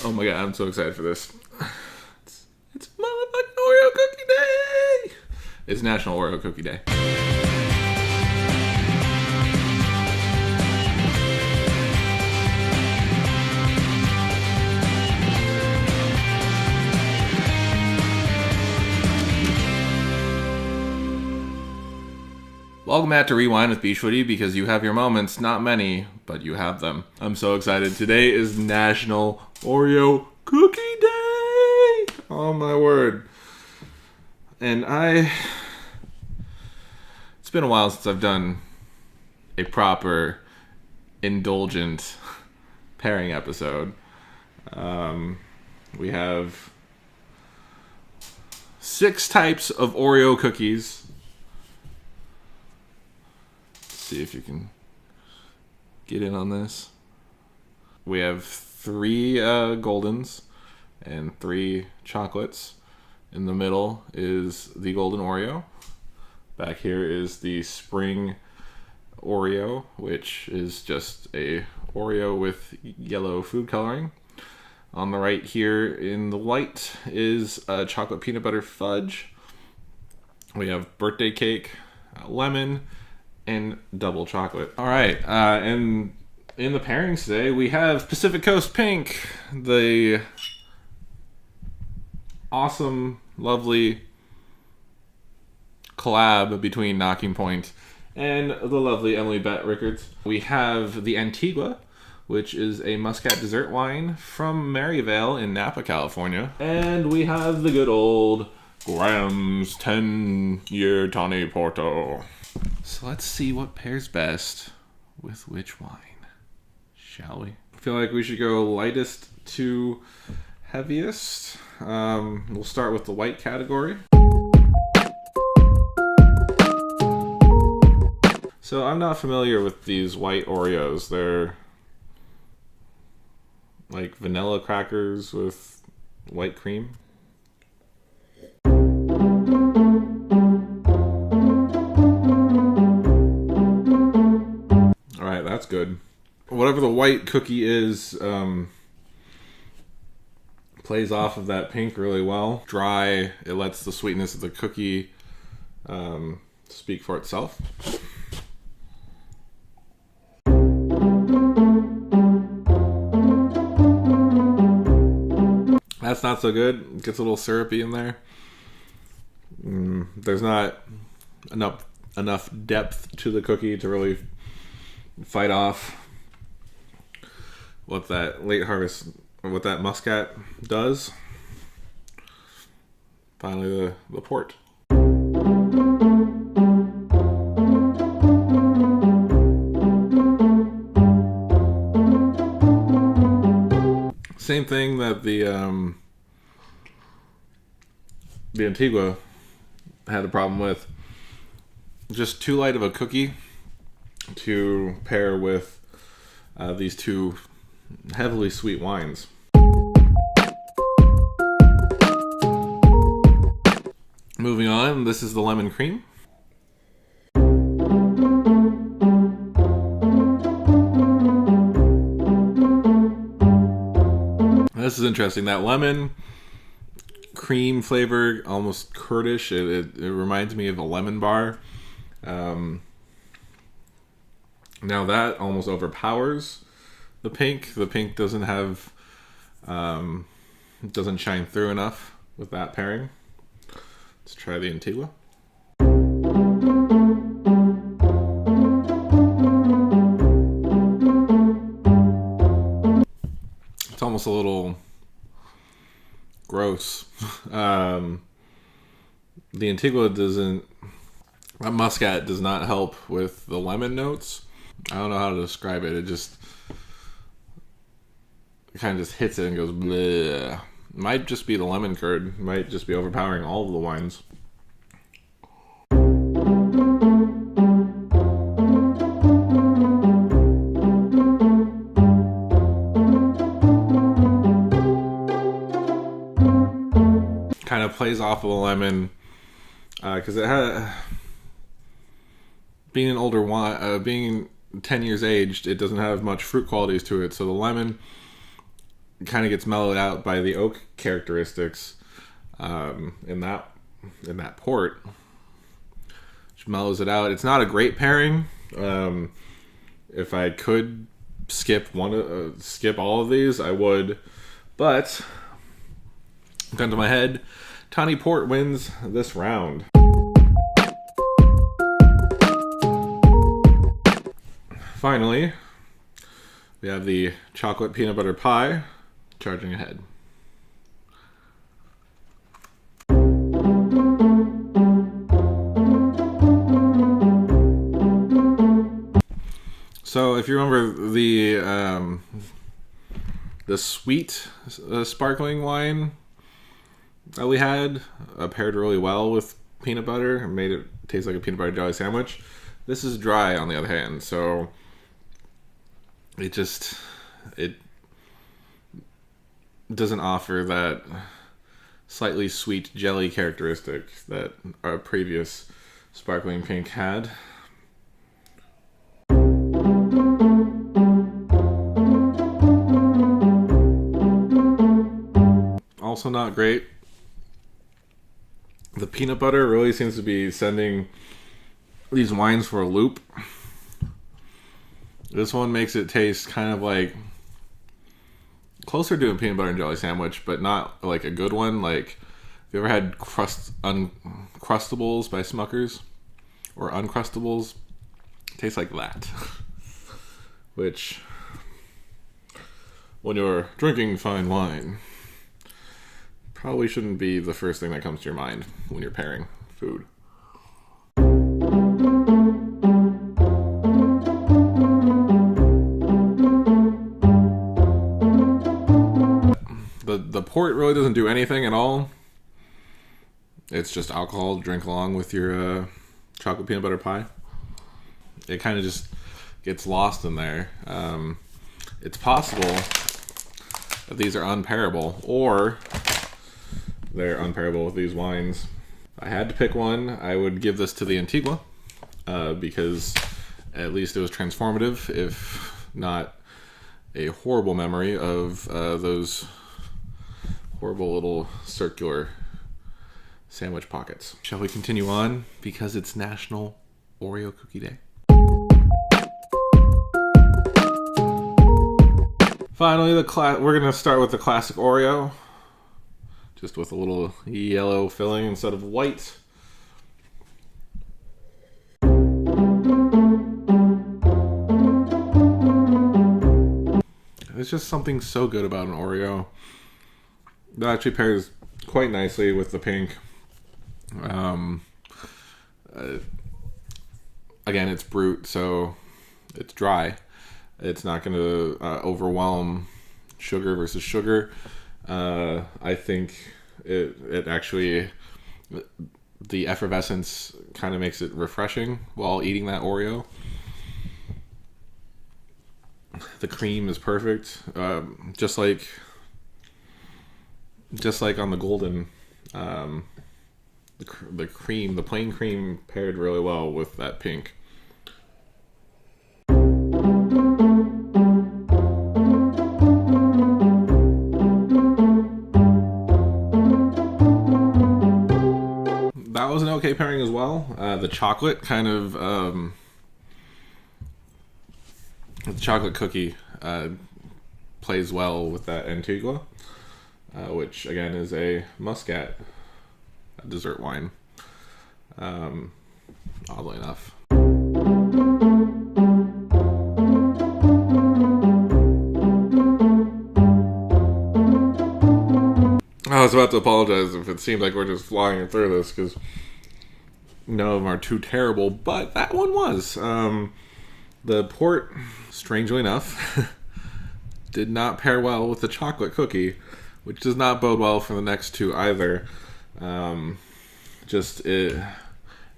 Oh my god, I'm so excited for this. It's motherfucking Oreo Cookie Day! It's National Oreo Cookie Day. Welcome back to Rewind with bschwitty, because you have your moments, not many, but you have them. I'm so excited. Today is National Oreo Cookie Day! Oh my word. And it's been a while since I've done a proper, indulgent pairing episode. We have 6 types of Oreo cookies. See if you can get in on this. We have 3 Goldens and 3 chocolates. In the middle is the Golden Oreo. Back here is the Spring Oreo, which is just a Oreo with yellow food coloring. On the right here in the white is chocolate peanut butter fudge. We have birthday cake, lemon, and double chocolate. All right, and in the pairings today, we have Pacific Coast Pink, the awesome, lovely collab between Nocking and the lovely Emily Bett Rickards. We have the Antigua, which is a muscat dessert wine from Merryvale in Napa, California. And we have the good old Graham's 10-year Tawny Porto. So let's see what pairs best with which wine, shall we? I feel like we should go lightest to heaviest. We'll start with the white category. So I'm not familiar with these white Oreos. They're like vanilla crackers with white cream. That's good. Whatever the white cookie is, plays off of that pink really well. Dry, it lets the sweetness of the cookie speak for itself. That's not so good. It gets a little syrupy in there. There's not enough depth to the cookie to really fight off what that late harvest, what that muscat does. Finally, the port. Same thing that the Antigua had a problem with. Just too light of a cookie to pair with these 2 heavily sweet wines. Moving on, this is the lemon cream. This is interesting. That lemon cream flavor, almost curdish. It reminds me of a lemon bar. Now that almost overpowers the pink. The pink doesn't have, doesn't shine through enough with that pairing. Let's try the Antigua. It's almost a little gross. The Antigua doesn't, that muscat does not help with the lemon notes. I don't know how to describe it. It just kind of just hits it and goes bleh. Might just be the lemon curd. Might just be overpowering all of the wines. Kind of plays off of the lemon because it had, being an older wine, being 10 years aged, it doesn't have much fruit qualities to it. So the lemon kind of gets mellowed out by the oak characteristics in that port, which mellows it out. It's not a great pairing. If I could skip all of these, I would. But gun to my head, Tawny Port wins this round. Finally, we have the chocolate peanut butter pie charging ahead. So if you remember the sweet sparkling wine that we had paired really well with peanut butter and made it taste like a peanut butter jelly sandwich. This is dry on the other hand, so it doesn't offer that slightly sweet jelly characteristic that our previous sparkling pink had. Also not great. The peanut butter really seems to be sending these wines for a loop. This one makes it taste kind of like closer to a peanut butter and jelly sandwich, but not like a good one. Like, have you ever had Uncrustables by Smuckers? Or Uncrustables? Tastes like that. Which, when you're drinking fine wine, probably shouldn't be the first thing that comes to your mind when you're pairing food. The port really doesn't do anything at all. It's just alcohol to drink along with your chocolate peanut butter pie. It kind of just gets lost in there. It's possible that these are unpairable, or they're unpairable with these wines. If I had to pick one, I would give this to the Antigua, because at least it was transformative, if not a horrible memory of those horrible little circular sandwich pockets. Shall we continue on? Because it's National Oreo Cookie Day. Finally, we're going to start with the classic Oreo. Just with a little yellow filling instead of white. There's just something so good about an Oreo. That actually pairs quite nicely with the pink. Again, it's brute, so it's dry. It's not going to overwhelm sugar versus sugar. I think it actually, the effervescence kind of makes it refreshing while eating that Oreo. The cream is perfect, just like on the golden. The cream, the plain cream, paired really well with that pink. That was an okay pairing as well. The chocolate kind of the chocolate cookie plays well with that Antigua, which again is a Muscat dessert wine. Oddly enough. I was about to apologize if it seemed like we're just flying through this, because none of them are too terrible, but that one was. The port, strangely enough, did not pair well with the chocolate cookie, which does not bode well for the next two either.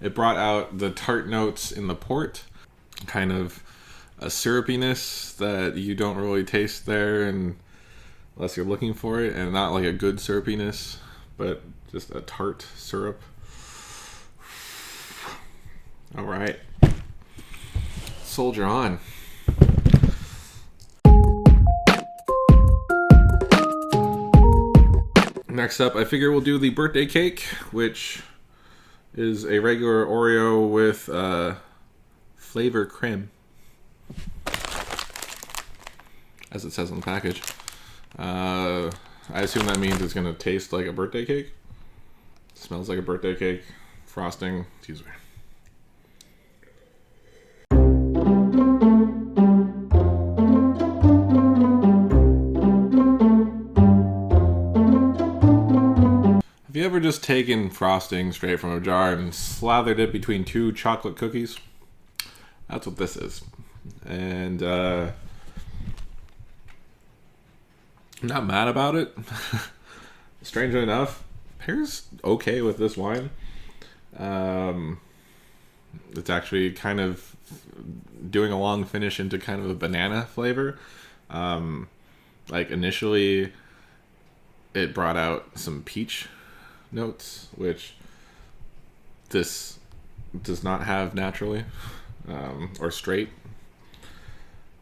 It brought out the tart notes in the port, kind of a syrupiness that you don't really taste there unless you're looking for it, and not like a good syrupiness, but just a tart syrup. All right, soldier on. Next up, I figure we'll do the birthday cake, which is a regular Oreo with flavor creme, as it says on the package. I assume that means it's going to taste like a birthday cake. Smells like a birthday cake. Frosting. Excuse me. Have you ever just taken frosting straight from a jar and slathered it between two chocolate cookies? That's what this is. And I'm not mad about it. Strangely enough, pairs okay with this wine. It's actually kind of doing a long finish into kind of a banana flavor. Like initially, it brought out some peach notes, which this does not have naturally or straight.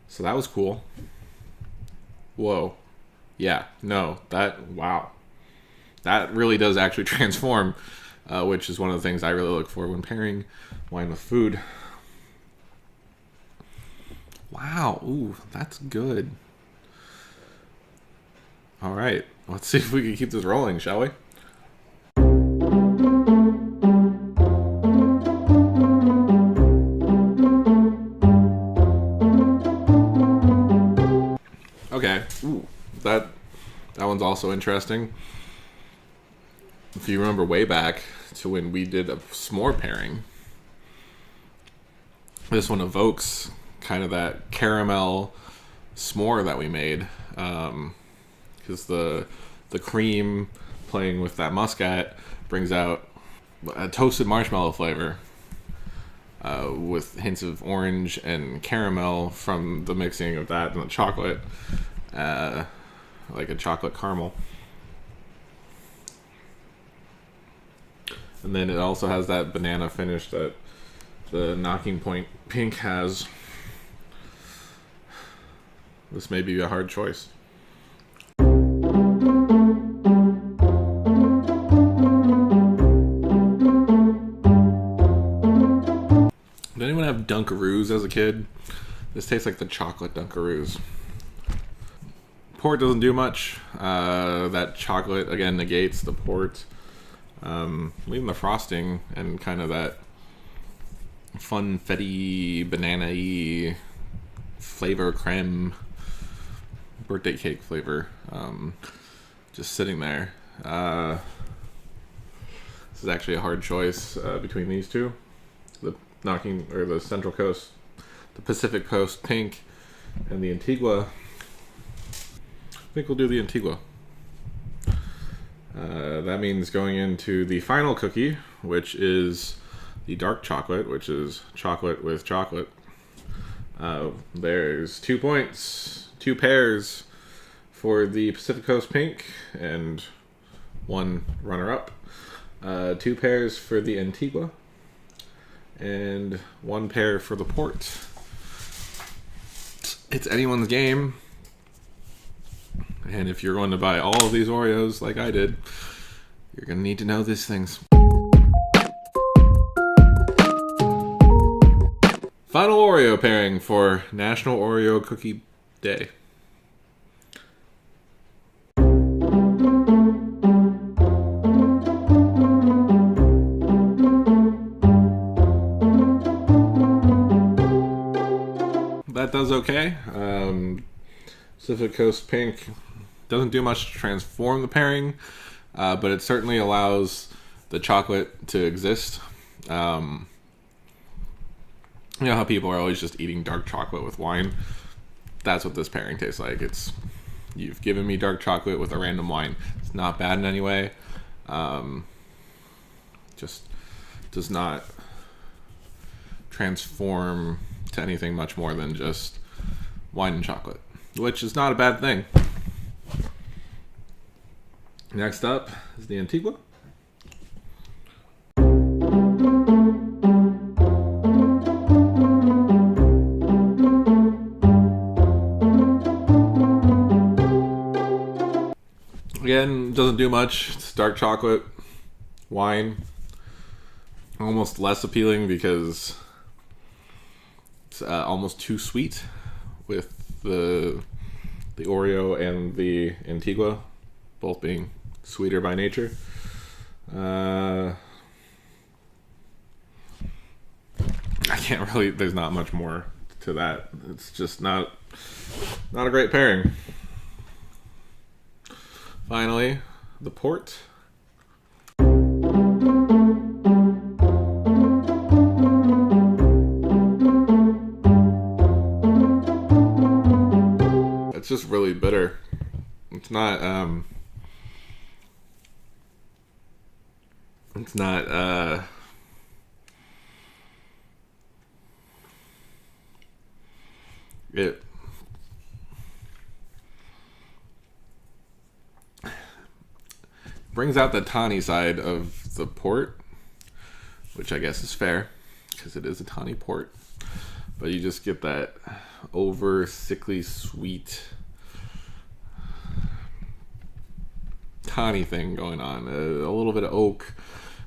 So that was cool. Whoa. Yeah, no, wow. That really does actually transform, which is one of the things I really look for when pairing wine with food. Wow, ooh, that's good. All right, let's see if we can keep this rolling, shall we? Okay, ooh, that one's also interesting. If you remember way back to when we did a s'more pairing, this one evokes kind of that caramel s'more that we made, because the cream playing with that muscat brings out a toasted marshmallow flavor with hints of orange and caramel from the mixing of that and the chocolate, like a chocolate caramel. And then it also has that banana finish that the Nocking Point Pink has. This may be a hard choice. Did anyone have Dunkaroos as a kid? This tastes like the chocolate Dunkaroos. Port doesn't do much. That chocolate, again, negates the port. Leaving the frosting and kind of that funfetti, banana-y flavor creme, birthday cake flavor, just sitting there. This is actually a hard choice between these two. The Nocking, or the Central Coast, the Pacific Coast Pink, and the Antigua. I think we'll do the Antigua. That means going into the final cookie, which is the dark chocolate, which is chocolate with chocolate. There's 2 points, 2 pairs for the Pacific Coast Pink, and 1 runner-up. 2 pairs for the Antigua, and 1 pair for the Port. It's anyone's game. And if you're going to buy all of these Oreos like I did, you're going to need to know these things. Final Oreo pairing for National Oreo Cookie Day. That does okay. Pacific Coast Pink doesn't do much to transform the pairing, but it certainly allows the chocolate to exist. You know how people are always just eating dark chocolate with wine? That's what this pairing tastes like. You've given me dark chocolate with a random wine. It's not bad in any way. Just does not transform to anything much more than just wine and chocolate, which is not a bad thing. Next up is the Antigua. Again, doesn't do much. It's dark chocolate, wine. Almost less appealing because it's almost too sweet with the Oreo and the Antigua, both being sweeter by nature. I can't really, there's not much more to that. It's just not a great pairing. Finally, the port. It's just really bitter. It's not it brings out the Tawny side of the port, which I guess is fair because it is a Tawny port, but you just get that over sickly sweet Tawny thing going on. A little bit of oak,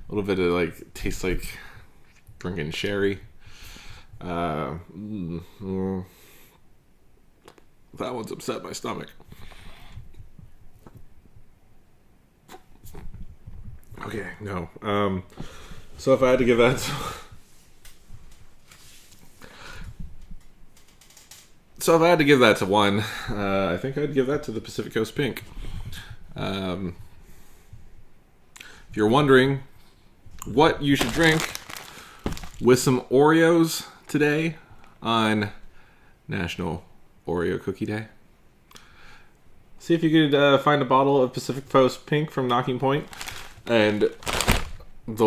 a little bit of like, tastes like drinking sherry. That one's upset my stomach. Okay, no. So if I had to give that to one, I think I'd give that to the Pacific Coast Pink. If you're wondering what you should drink with some Oreos today on National Oreo Cookie Day, see if you could find a bottle of Pacific Coast Pink from Nocking Point and the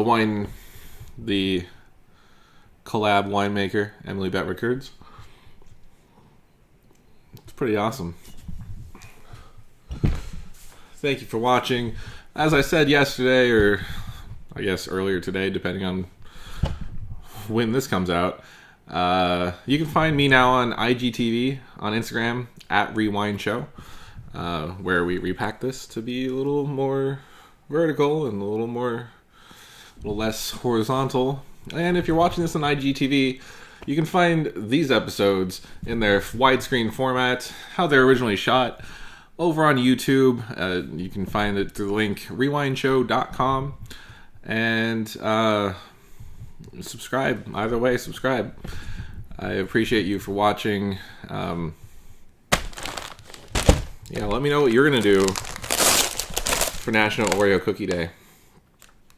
collab winemaker, Emily Bett Records. It's pretty awesome. Thank you for watching. As I said yesterday, or I guess earlier today, depending on when this comes out, you can find me now on IGTV, on Instagram, at Rewind Show, where we repack this to be a little more vertical and a little less horizontal. And if you're watching this on IGTV, you can find these episodes in their widescreen format, how they're originally shot, over on YouTube. You can find it through the link rewindshow.com. And subscribe. Either way, subscribe. I appreciate you for watching. Yeah, let me know what you're going to do for National Oreo Cookie Day.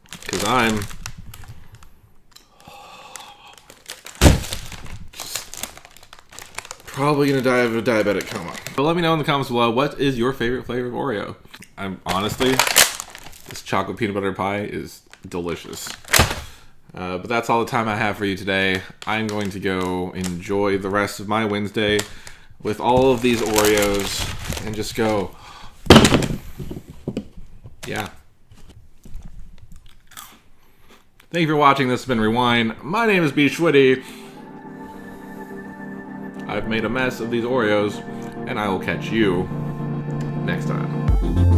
Because I'm probably going to die of a diabetic coma. But let me know in the comments below, what is your favorite flavor of Oreo? Honestly, this chocolate peanut butter pie is delicious. But that's all the time I have for you today. I'm going to go enjoy the rest of my Wednesday with all of these Oreos and just go, yeah. Thank you for watching. This has been Rewind. My name is bschwitty. I've made a mess of these Oreos, and I will catch you next time.